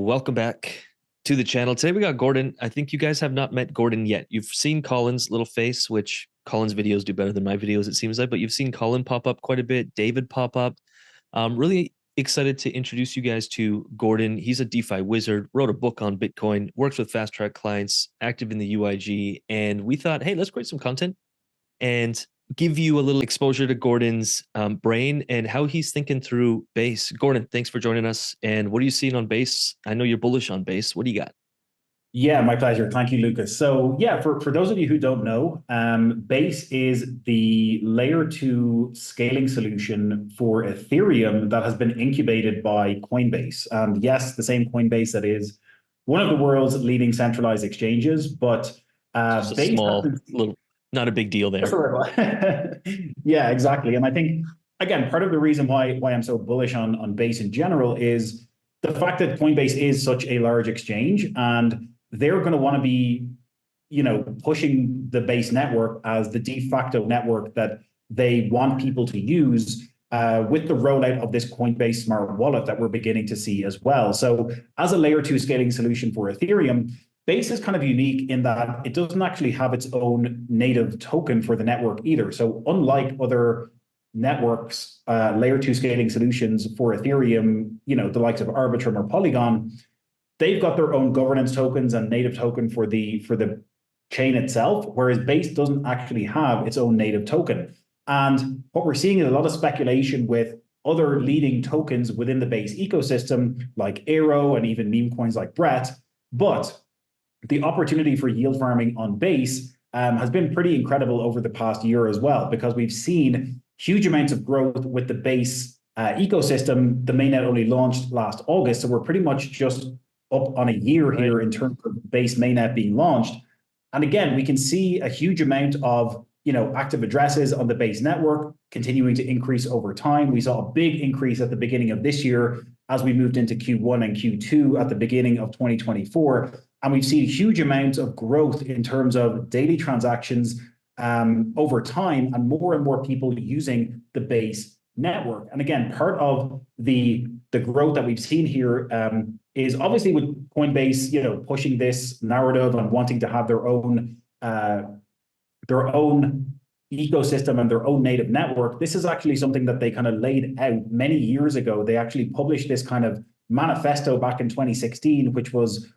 welcome back to the channel. Today we got Gordon. I think you guys have not met Gordon yet. You've seen Colin's little face, which Colin's videos do better than my videos, it seems like, but you've seen Colin pop up quite a bit, David pop up. Really excited to introduce you guys to Gordon. He's a DeFi wizard, wrote a book on Bitcoin, works with fast track clients, active in the UIG, and we thought, hey, let's create some content and give you a little exposure to Gordon's brain and how he's thinking through Base. Gordon, thanks for joining us. And what are you seeing on Base? I know you're bullish on Base. What do you got? Yeah, my pleasure. Thank you, Lucas. So yeah, for those of you who don't know, Base is the layer 2 scaling solution for Ethereum that has been incubated by Coinbase. And yes, the same Coinbase that is one of the world's leading centralized exchanges, but Just a Base small, little, not a big deal there. Yeah, exactly. And I think, again, part of the reason why I'm so bullish on Base in general is the fact that Coinbase is such a large exchange, and they're going to want to be, pushing the Base network as the de facto network that they want people to use with the rollout of this Coinbase smart wallet that we're beginning to see as well. So as a layer 2 scaling solution for Ethereum, Base is kind of unique in that it doesn't actually have its own native token for the network either. So unlike other networks, layer 2 scaling solutions for Ethereum, the likes of Arbitrum or Polygon, they've got their own governance tokens and native token for the chain itself, whereas Base doesn't actually have its own native token. And what we're seeing is a lot of speculation with other leading tokens within the Base ecosystem, like Aero and even meme coins like Brett. But the opportunity for yield farming on Base has been pretty incredible over the past year as well, because we've seen huge amounts of growth with the Base ecosystem. The mainnet only launched last August, so we're pretty much just up on a year here in terms of Base mainnet being launched. And again, we can see a huge amount of active addresses on the Base network continuing to increase over time. We saw a big increase at the beginning of this year as we moved into Q1 and Q2 at the beginning of 2024. And we've seen huge amounts of growth in terms of daily transactions over time, and more people using the Base network. And again, part of the growth that we've seen here is obviously with Coinbase, pushing this narrative and wanting to have their own ecosystem and their own native network. This is actually something that they kind of laid out many years ago. They actually published this kind of manifesto back in 2016, which was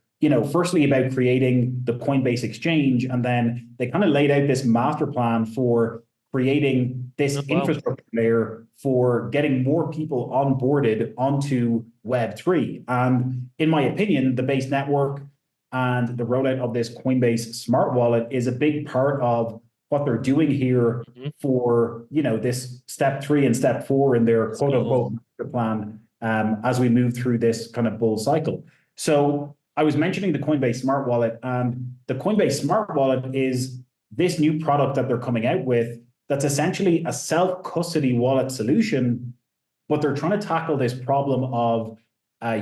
firstly about creating the Coinbase exchange, and then they kind of laid out this master plan for creating this infrastructure layer for getting more people onboarded onto Web3. And in my opinion, the Base network and the rollout of this Coinbase smart wallet is a big part of what they're doing here for this step 3 and step 4 in their quote unquote master plan as we move through this kind of bull cycle. So I was mentioning the Coinbase Smart Wallet, and the Coinbase Smart Wallet is this new product that they're coming out with that's essentially a self-custody wallet solution, but they're trying to tackle this problem of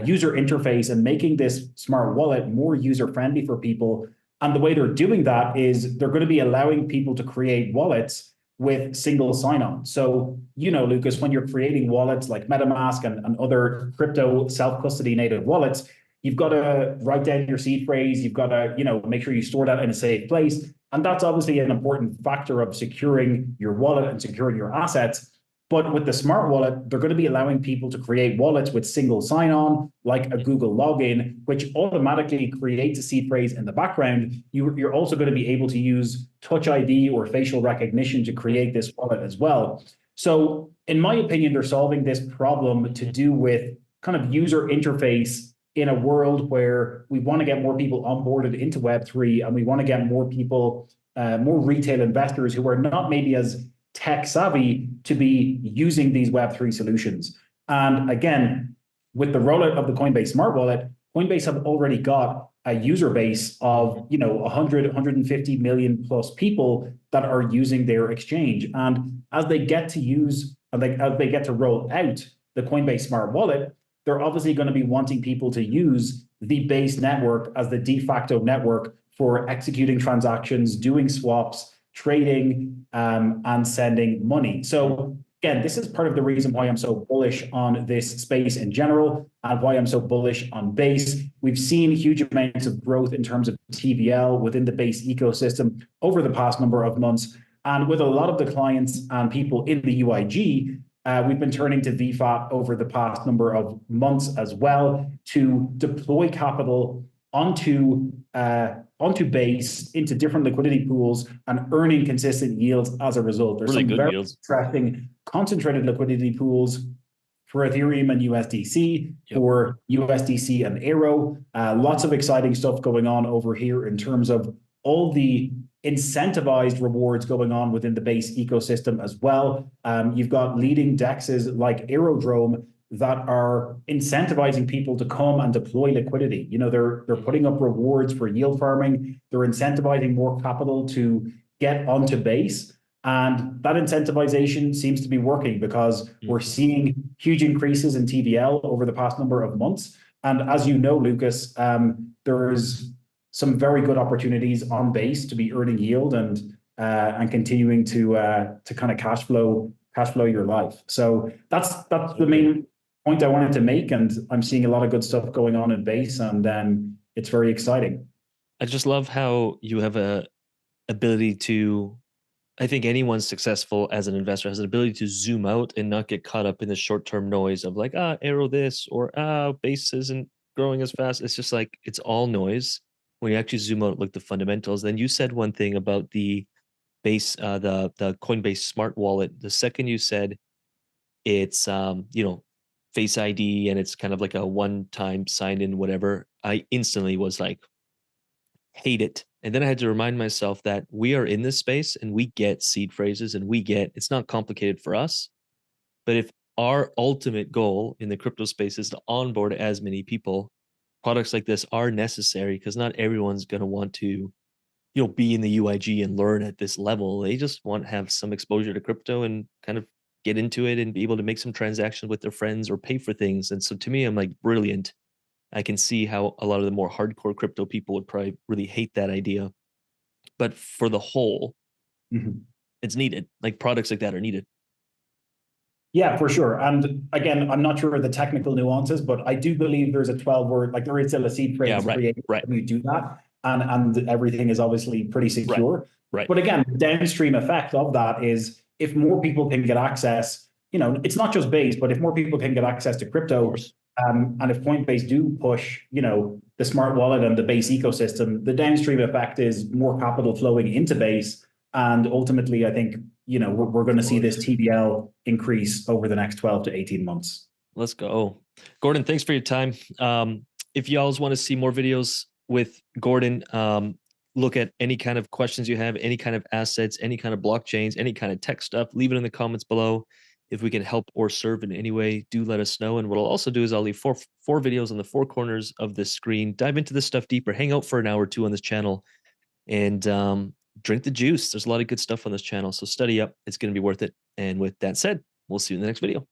user interface and making this smart wallet more user-friendly for people. And the way they're doing that is they're going to be allowing people to create wallets with single sign-on. So, Lucas, when you're creating wallets like MetaMask and other crypto self-custody native wallets, you've got to write down your seed phrase. You've got to, make sure you store that in a safe place. And that's obviously an important factor of securing your wallet and securing your assets. But with the smart wallet, they're going to be allowing people to create wallets with single sign-on, like a Google login, which automatically creates a seed phrase in the background. You're also going to be able to use Touch ID or facial recognition to create this wallet as well. So in my opinion, they're solving this problem to do with kind of user interface in a world where we want to get more people onboarded into Web3, and we want to get more people, more retail investors who are not maybe as tech savvy to be using these Web3 solutions. And again, with the rollout of the Coinbase Smart Wallet, Coinbase have already got a user base of 100, 150 million plus people that are using their exchange. And as they get to use, as they get to roll out the Coinbase Smart Wallet, they're obviously going to be wanting people to use the Base network as the de facto network for executing transactions, doing swaps, trading, and sending money. So again, this is part of the reason why I'm so bullish on this space in general and why I'm so bullish on Base. We've seen huge amounts of growth in terms of TVL within the Base ecosystem over the past number of months. And with a lot of the clients and people in the UIG, we've been turning to VFAT over the past number of months as well to deploy capital onto Base into different liquidity pools and earning consistent yields as a result. There's Really some good very yields. interesting concentrated liquidity pools for Ethereum and USDC, for USDC and Aero. Lots of exciting stuff going on over here in terms of all the incentivized rewards going on within the Base ecosystem as well. You've got leading dexes like Aerodrome that are incentivizing people to come and deploy liquidity. You know, they're putting up rewards for yield farming. They're incentivizing more capital to get onto Base. And that incentivization seems to be working because we're seeing huge increases in TVL over the past number of months. And as you know, Lucas, there's some very good opportunities on Base to be earning yield and continuing to kind of cash flow your life. So that's the main point I wanted to make, and I'm seeing a lot of good stuff going on in Base, and it's very exciting. I just love how you have a ability to, I think anyone successful as an investor has an ability to zoom out and not get caught up in the short-term noise of like, Arrow this, or Base isn't growing as fast. It's just like, it's all noise. When you actually zoom out, look at the fundamentals. Then you said one thing about the Base, the Coinbase smart wallet. The second you said it's Face ID and it's kind of like a one-time sign in, whatever, I instantly was like, hate it. And then I had to remind myself that we are in this space and we get seed phrases and it's not complicated for us. But if our ultimate goal in the crypto space is to onboard as many people, products like this are necessary because not everyone's going to want to, be in the UIG and learn at this level. They just want to have some exposure to crypto and kind of get into it and be able to make some transactions with their friends or pay for things. And so to me, I'm like, brilliant. I can see how a lot of the more hardcore crypto people would probably really hate that idea. But for the whole, it's needed. Like products like that are needed. Yeah, for sure. And again, I'm not sure of the technical nuances, but I do believe there's a 12-word, like there is still a seed phrase created when you do that. And everything is obviously pretty secure. Right. But again, the downstream effect of that is if more people can get access, it's not just Base, but if more people can get access to crypto, and if Coinbase do push, the smart wallet and the Base ecosystem, the downstream effect is more capital flowing into Base. And ultimately, I think, we're going to see this TVL increase over the next 12 to 18 months. Let's go. Gordon, thanks for your time. If y'all want to see more videos with Gordon, look at any kind of questions you have, any kind of assets, any kind of blockchains, any kind of tech stuff, leave it in the comments below. If we can help or serve in any way, do let us know. And what I'll also do is I'll leave four videos on the four corners of the screen. Dive into this stuff deeper, hang out for an hour or two on this channel, and drink the juice. There's a lot of good stuff on this channel. So study up. It's going to be worth it. And with that said, we'll see you in the next video.